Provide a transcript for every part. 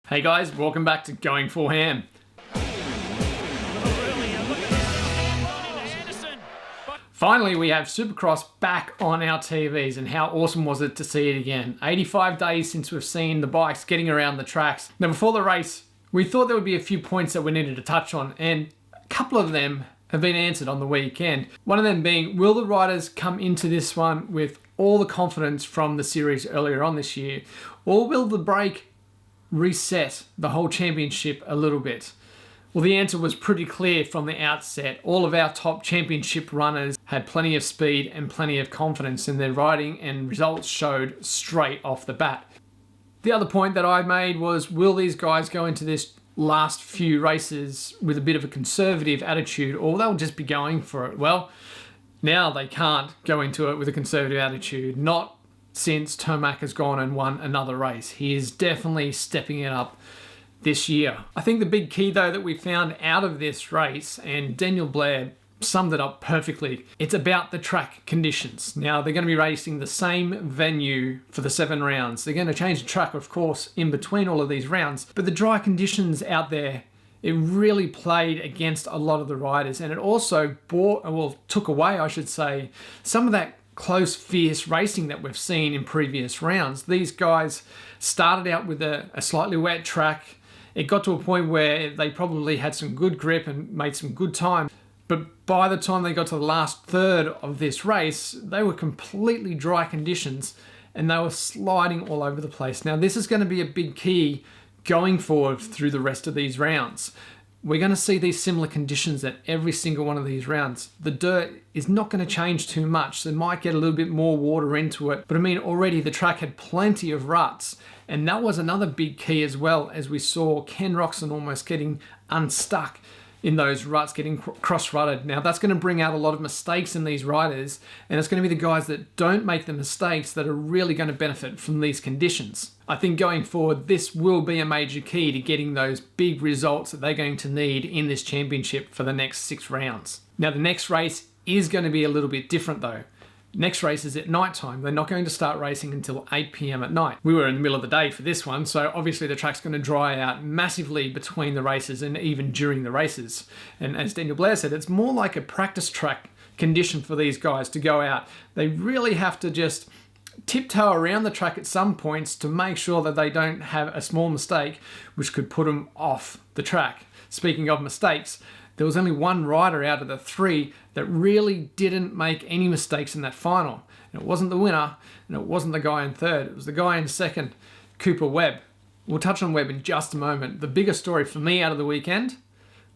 Hey guys, welcome back to Going for Ham. Finally, we have Supercross back on our TVs, and how awesome was it to see it again. 85 days since we've seen the bikes getting around the tracks. Now before the race, we thought there would be a few points that we needed to touch on, and a couple of them have been answered on the weekend. One of them being, will the riders come into this one with all the confidence from the series earlier on this year, or will the break reset the whole championship a little bit? Well, the answer was pretty clear from the outset. All of our top championship runners had plenty of speed and plenty of confidence in their riding, and results showed straight off the bat. The other point that I made was, will these guys go into this last few races with a bit of a conservative attitude, or they'll just be going for it? Well, now they can't go into it with a conservative attitude, not since Tomac has gone and won another race. He is definitely stepping it up this year. I think the big key though that we found out of this race, and Daniel Blair summed it up perfectly, it's about the track conditions. Now they're going to be racing the same venue for the 7 rounds. They're going to change the track, of course, in between all of these rounds, but the dry conditions out there, it really played against a lot of the riders, and it also took away, I should say, some of that close, fierce racing that we've seen in previous rounds. These guys started out with a slightly wet track. It got to a point where they probably had some good grip and made some good time. But by the time they got to the last third of this race, they were completely dry conditions and they were sliding all over the place. Now, this is going to be a big key going forward through the rest of these rounds. We're going to see these similar conditions at every single one of these rounds. The dirt is not going to change too much. They might get a little bit more water into it. But I mean, already the track had plenty of ruts. And that was another big key as well, as we saw Ken Roczen almost getting unstuck in those ruts, getting cross-rutted. Now that's going to bring out a lot of mistakes in these riders, and it's going to be the guys that don't make the mistakes that are really going to benefit from these conditions. I think going forward, this will be a major key to getting those big results that they're going to need in this championship for the next 6 rounds. Now the next race is going to be a little bit different though. Next race is at night time. They're not going to start racing until 8 p.m. at night. We were in the middle of the day for this one, so obviously the track's going to dry out massively between the races and even during the races. And as Daniel Blair said, it's more like a practice track condition for these guys to go out. They really have to just tiptoe around the track at some points to make sure that they don't have a small mistake which could put them off the track. Speaking of mistakes, there was only one rider out of the 3 that really didn't make any mistakes in that final. And it wasn't the winner, and it wasn't the guy in 3rd. It was the guy in 2nd, Cooper Webb. We'll touch on Webb in just a moment. The biggest story for me out of the weekend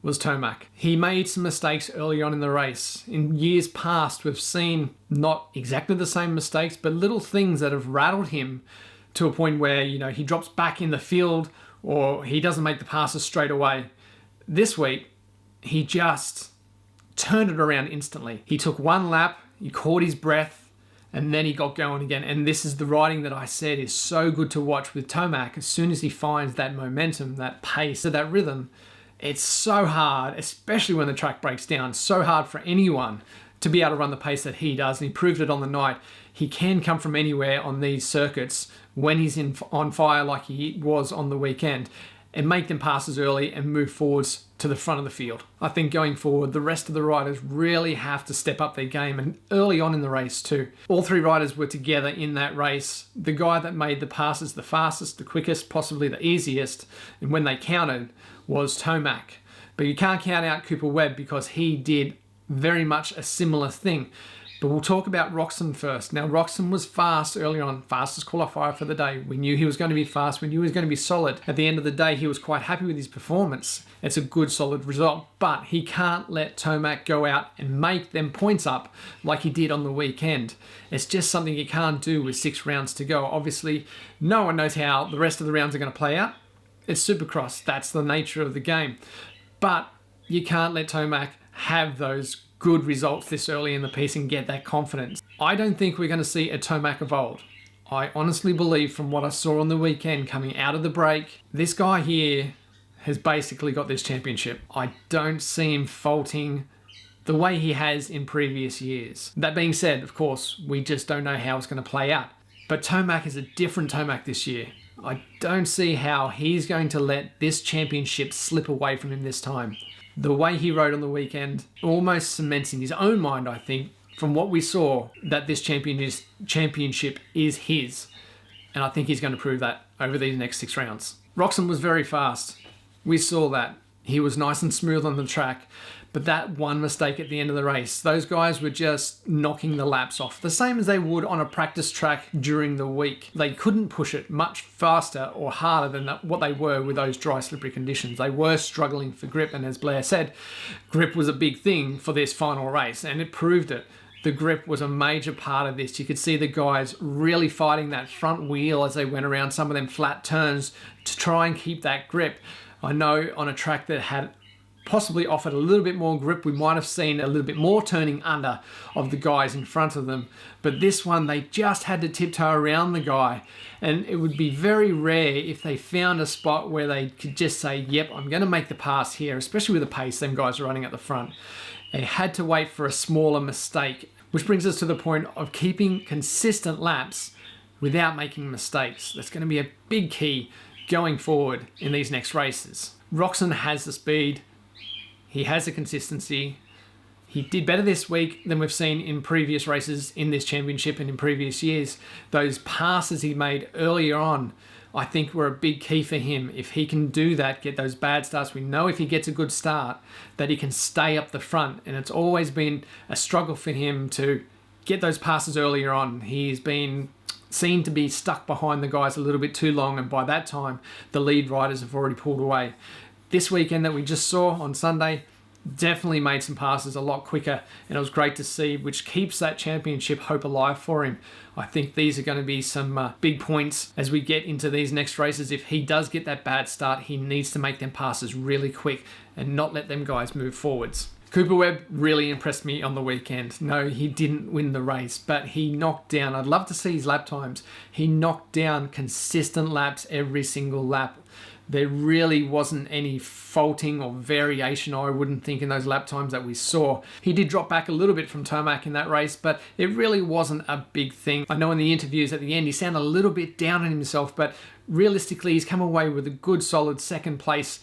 was Tomac. He made some mistakes early on in the race. In years past, we've seen not exactly the same mistakes, but little things that have rattled him to a point where, he drops back in the field or he doesn't make the passes straight away. This week, he just turned it around instantly. He took one lap, he caught his breath, and then he got going again. And this is the riding that I said is so good to watch with Tomac. As soon as he finds that momentum, that pace, that rhythm, it's so hard, especially when the track breaks down, so hard for anyone to be able to run the pace that he does. And he proved it on the night. He can come from anywhere on these circuits when he's on fire like he was on the weekend, and make them passes early and move forwards to the front of the field. I think going forward, the rest of the riders really have to step up their game, and early on in the race too. All 3 riders were together in that race. The guy that made the passes the fastest, the quickest, possibly the easiest, and when they counted, was Tomac. But you can't count out Cooper Webb because he did very much a similar thing. But we'll talk about Roczen first. Now, Roczen was fast early on, fastest qualifier for the day. We knew he was going to be fast. We knew he was going to be solid. At the end of the day, he was quite happy with his performance. It's a good, solid result. But he can't let Tomac go out and make them points up like he did on the weekend. It's just something you can't do with 6 rounds to go. Obviously, no one knows how the rest of the rounds are going to play out. It's Supercross. That's the nature of the game. But you can't let Tomac have those good results this early in the piece and get that confidence. I don't think we're going to see a Tomac of old. I honestly believe from what I saw on the weekend coming out of the break, this guy here has basically got this championship. I don't see him faulting the way he has in previous years. That being said, of course, we just don't know how it's going to play out. But Tomac is a different Tomac this year. I don't see how he's going to let this championship slip away from him this time. The way he rode on the weekend almost cements in his own mind, I think, from what we saw, that this championship is his. And I think he's going to prove that over these next 6 rounds. Roczen was very fast. We saw that. He was nice and smooth on the track. But that one mistake at the end of the race, those guys were just knocking the laps off, the same as they would on a practice track during the week. They couldn't push it much faster or harder than what they were with those dry, slippery conditions. They were struggling for grip, and as Blair said, grip was a big thing for this final race, and it proved it. The grip was a major part of this. You could see the guys really fighting that front wheel as they went around some of them flat turns to try and keep that grip. I know on a track that had possibly offered a little bit more grip, we might have seen a little bit more turning under of the guys in front of them. But this one, they just had to tiptoe around the guy. And it would be very rare if they found a spot where they could just say, yep, I'm going to make the pass here, especially with the pace them guys are running at the front. They had to wait for a smaller mistake, which brings us to the point of keeping consistent laps without making mistakes. That's going to be a big key going forward in these next races. Roczen has the speed. He has the consistency. He did better this week than we've seen in previous races in this championship and in previous years. Those passes he made earlier on, I think, were a big key for him. If he can do that, get those bad starts, we know if he gets a good start that he can stay up the front. And it's always been a struggle for him to get those passes earlier on. He's been seen to be stuck behind the guys a little bit too long, and by that time, the lead riders have already pulled away. This weekend that we just saw on Sunday, definitely made some passes a lot quicker, and it was great to see, which keeps that championship hope alive for him. I think these are going to be some big points as we get into these next races. If he does get that bad start, he needs to make them passes really quick and not let them guys move forwards. Cooper Webb really impressed me on the weekend. No, he didn't win the race, but he knocked down, I'd love to see his lap times, he knocked down consistent laps every single lap. There really wasn't any faulting or variation, I wouldn't think, in those lap times that we saw. He did drop back a little bit from Tomac in that race, but it really wasn't a big thing. I know in the interviews at the end, he sounded a little bit down on himself, but realistically, he's come away with a good, solid second place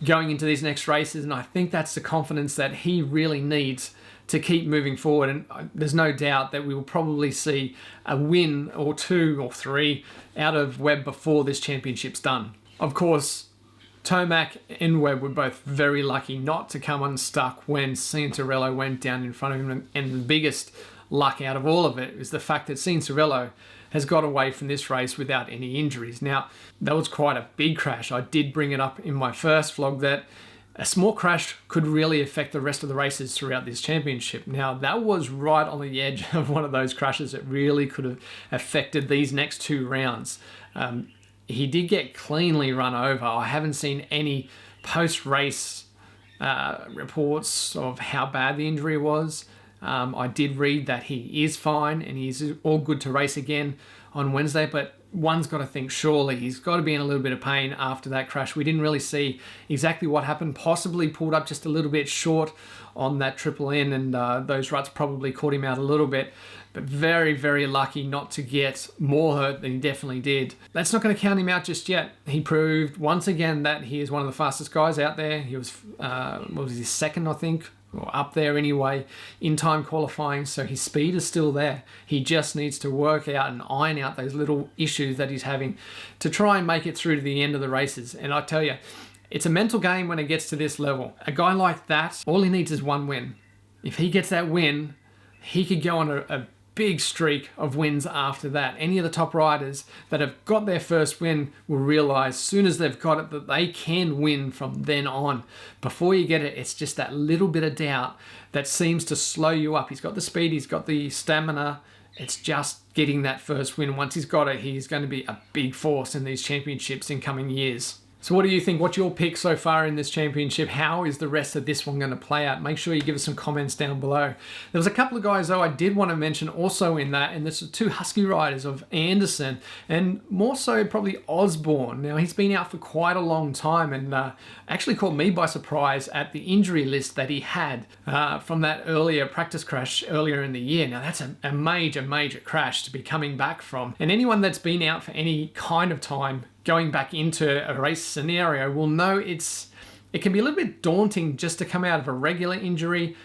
going into these next races, and I think that's the confidence that he really needs to keep moving forward. And there's no doubt that we will probably see a win or 2 or 3 out of Webb before this championship's done. Of course, Tomac and Webb were both very lucky not to come unstuck when Cianciarulo went down in front of him, and the biggest luck out of all of it is the fact that Cianciarulo has got away from this race without any injuries. Now, that was quite a big crash. I did bring it up in my first vlog that a small crash could really affect the rest of the races throughout this championship. Now, that was right on the edge of one of those crashes that really could have affected these next 2 rounds. He did get cleanly run over. I haven't seen any post-race reports of how bad the injury was. I did read that he is fine and he's all good to race again on Wednesday, but one's got to think surely he's got to be in a little bit of pain after that crash. We didn't really see exactly what happened. Possibly pulled up just a little bit short on that triple N, and those ruts probably caught him out a little bit. But very, very lucky not to get more hurt than he definitely did. That's not going to count him out just yet. He proved once again that he is one of the fastest guys out there. He was, what was his second, I think, or up there anyway, in time qualifying, so his speed is still there. He just needs to work out and iron out those little issues that he's having to try and make it through to the end of the races. And I tell you, it's a mental game when it gets to this level. A guy like that, all he needs is one win. If he gets that win, he could go on a big streak of wins after that. Any of the top riders that have got their first win will realize as soon as they've got it that they can win from then on. Before you get it, it's just that little bit of doubt that seems to slow you up. He's got the speed, he's got the stamina. It's just getting that first win. Once he's got it, he's going to be a big force in these championships in coming years. So what do you think? What's your pick so far in this championship? How is the rest of this one going to play out? Make sure you give us some comments down below. There was a couple of guys, though, I did want to mention also in that, and this is 2 Husky riders of Anderson, and more so probably Osborne. Now, he's been out for quite a long time, and actually caught me by surprise at the injury list that he had from that earlier practice crash earlier in the year. Now, that's a major, major crash to be coming back from. And anyone that's been out for any kind of time going back into a race scenario will know it can be a little bit daunting just to come out of a regular injury.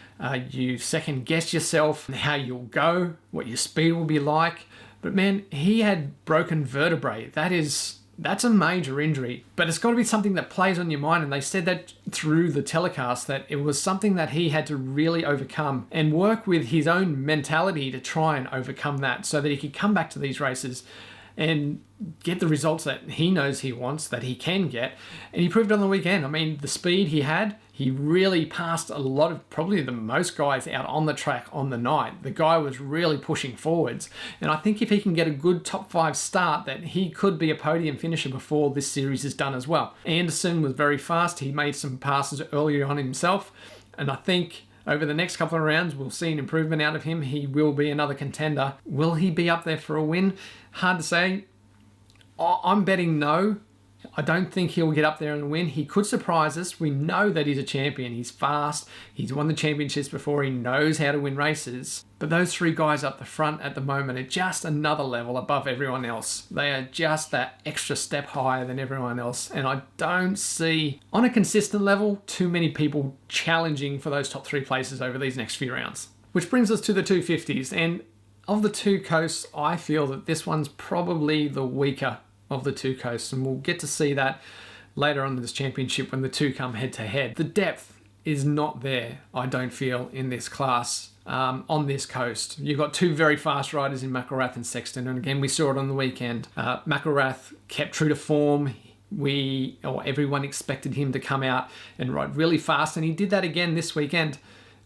You second guess yourself and how you'll go, what your speed will be like. But man, he had broken vertebrae. That's a major injury, but it's got to be something that plays on your mind. And they said that through the telecast, that it was something that he had to really overcome and work with his own mentality to try and overcome that so that he could come back to these races and get the results that he knows he wants, that he can get. And he proved it on the weekend. I mean, the speed he had, he really passed a lot of, probably the most guys out on the track on the night. The guy was really pushing forwards. And I think if he can get a good top 5 start, that he could be a podium finisher before this series is done as well. Anderson was very fast. He made some passes earlier on himself. And I think over the next couple of rounds, we'll see an improvement out of him. He will be another contender. Will he be up there for a win? Hard to say. I'm betting no. I don't think he'll get up there and win. He could surprise us. We know that he's a champion. He's fast. He's won the championships before. He knows how to win races. But those 3 guys up the front at the moment are just another level above everyone else. They are just that extra step higher than everyone else. And I don't see, on a consistent level, too many people challenging for those top 3 places over these next few rounds. Which brings us to the 250s. And of the 2 coasts, I feel that this one's probably the weaker of the 2 coasts, and we'll get to see that later on in this championship when the 2 come head to head. The depth is not there, I don't feel, in this class on this coast. You've got 2 very fast riders in McElrath and Sexton, and again, we saw it on the weekend. McElrath kept true to form. Everyone expected him to come out and ride really fast, and he did that again this weekend.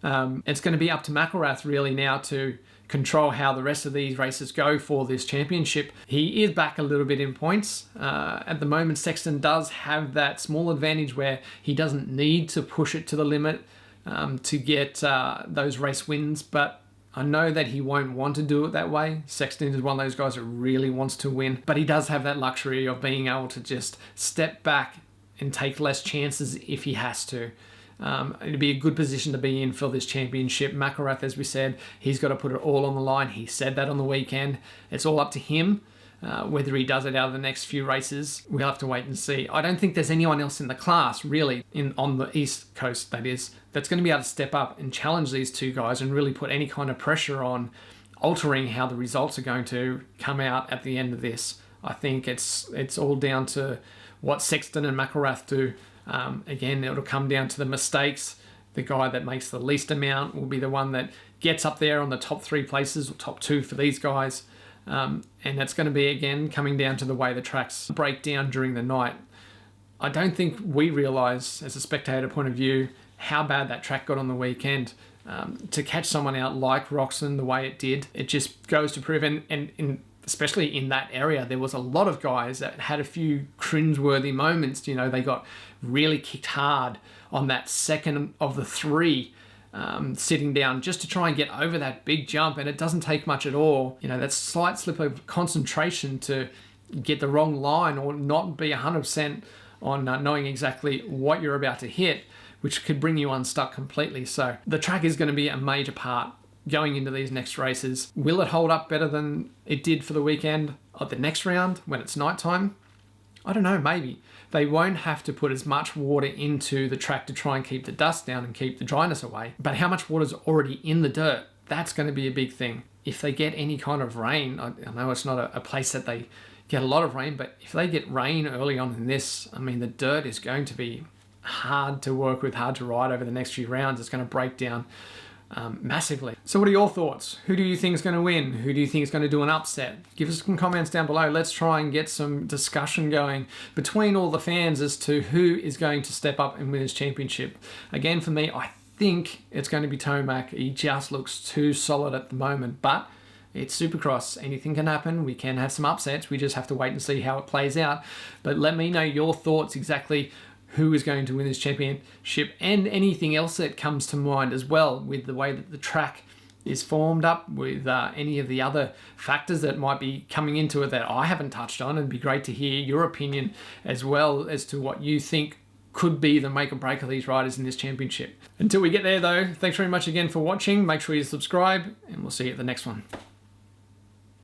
It's going to be up to McElrath really now to control how the rest of these races go for this championship. He is back a little bit in points. At the moment, Sexton does have that small advantage where he doesn't need to push it to the limit to get those race wins, but I know that he won't want to do it that way. Sexton is one of those guys that really wants to win, but he does have that luxury of being able to just step back and take less chances if he has to. It'd be a good position to be in for this championship. McElrath, as we said, he's got to put it all on the line. He said that on the weekend. It's all up to him. Whether he does it out of the next few races, we'll have to wait and see. I don't think there's anyone else in the class, really, on the East Coast, that is, that's going to be able to step up and challenge these 2 guys and really put any kind of pressure on altering how the results are going to come out at the end of this. I think it's all down to what Sexton and McElrath do. Again, it'll come down to the mistakes. The guy that makes the least amount will be the one that gets up there on the top 3 places, or top 2 for these guys. And that's going to be, again, coming down to the way the tracks break down during the night. I don't think we realise, as a spectator point of view, how bad that track got on the weekend. To catch someone out like Roczen the way it did, it just goes to prove, and especially in that area, there was a lot of guys that had a few cringeworthy moments. You know, they got really kicked hard on that second of the 3, sitting down just to try and get over that big jump, and it doesn't take much at all. You know, that slight slip of concentration to get the wrong line or not be 100% on knowing exactly what you're about to hit, which could bring you unstuck completely. So the track is going to be a major part going into these next races. Will it hold up better than it did for the weekend of the next round when it's nighttime? I don't know, maybe. They won't have to put as much water into the track to try and keep the dust down and keep the dryness away. But how much water is already in the dirt? That's going to be a big thing. If they get any kind of rain, I know it's not a place that they get a lot of rain, but if they get rain early on in this, I mean, the dirt is going to be hard to work with, hard to ride over the next few rounds. It's going to break down massively. So what are your thoughts? Who do you think is going to win? Who do you think is going to do an upset? Give us some comments down below. Let's try and get some discussion going between all the fans as to who is going to step up and win this championship. Again, for me, I think it's going to be Tomac. He just looks too solid at the moment, but it's Supercross. Anything can happen. We can have some upsets. We just have to wait and see how it plays out. But let me know your thoughts exactly who is going to win this championship, and anything else that comes to mind as well with the way that the track is formed up, with any of the other factors that might be coming into it that I haven't touched on. It'd be great to hear your opinion as well as to what you think could be the make or break of these riders in this championship. Until we get there though, thanks very much again for watching. Make sure you subscribe, and we'll see you at the next one.